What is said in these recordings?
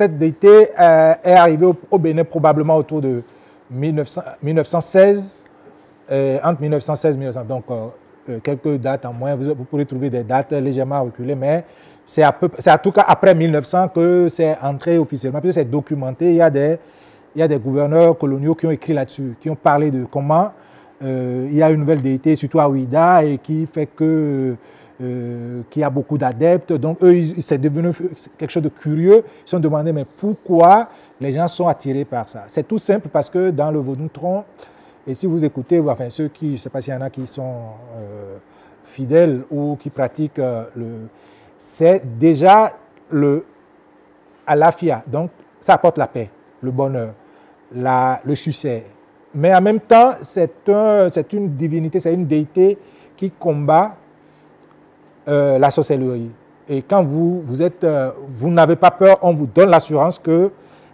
cette déité est arrivée au Bénin probablement autour de 1916, entre 1916 et 1900. Donc, quelques dates en moins. Vous pourrez trouver des dates légèrement reculées, mais c'est en tout cas après 1900 que c'est entré officiellement. Puis c'est documenté. Il y a des gouverneurs coloniaux qui ont écrit là-dessus, qui ont parlé de comment il y a une nouvelle déité, surtout à Ouida, et qui fait que qu'il y a beaucoup d'adeptes. Donc, eux, c'est devenu quelque chose de curieux. Ils se sont demandé, mais pourquoi les gens sont attirés par ça? C'est tout simple parce que dans le Vodou-Tron, et si vous écoutez, enfin, ceux qui, je ne sais pas s'il y en a qui sont fidèles ou qui pratiquent c'est déjà à l'afia. Donc, ça apporte la paix, le bonheur, le succès. Mais en même temps, c'est une divinité, c'est une déité qui combat la sorcellerie. Et quand vous n'avez pas peur, on vous donne l'assurance que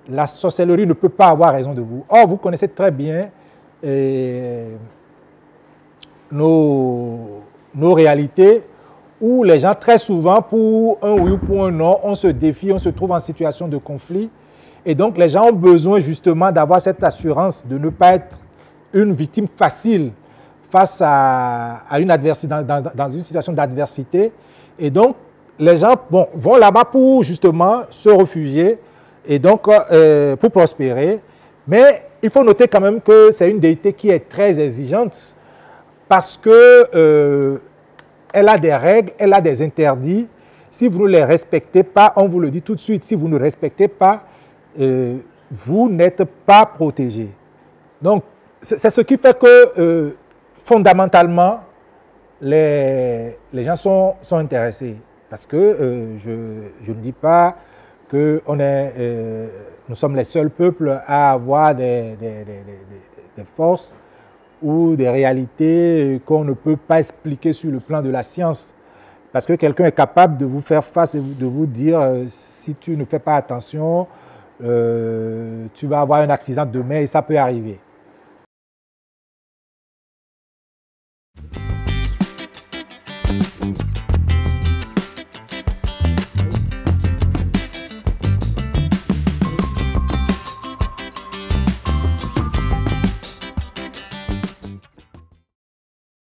la sorcellerie ne peut pas avoir raison de vous. Or, vous connaissez très bien nos réalités où les gens, très souvent, pour un oui ou pour un non, on se défie, on se trouve en situation de conflit. Et donc, les gens ont besoin justement d'avoir cette assurance de ne pas être une victime facile face à une adversité, dans une situation d'adversité. Et donc, les gens vont là-bas pour justement se réfugier et donc pour prospérer. Mais il faut noter quand même que c'est une déité qui est très exigeante parce que elle a des règles, elle a des interdits. Si vous ne les respectez pas, on vous le dit tout de suite, si vous ne respectez pas, vous n'êtes pas protégé. Donc, c'est ce qui fait que fondamentalement, les gens sont intéressés. Parce que je ne dis pas que nous sommes les seuls peuples à avoir des forces ou des réalités qu'on ne peut pas expliquer sur le plan de la science. Parce que quelqu'un est capable de vous faire face et de vous dire si tu ne fais pas attention, tu vas avoir un accident demain et ça peut arriver.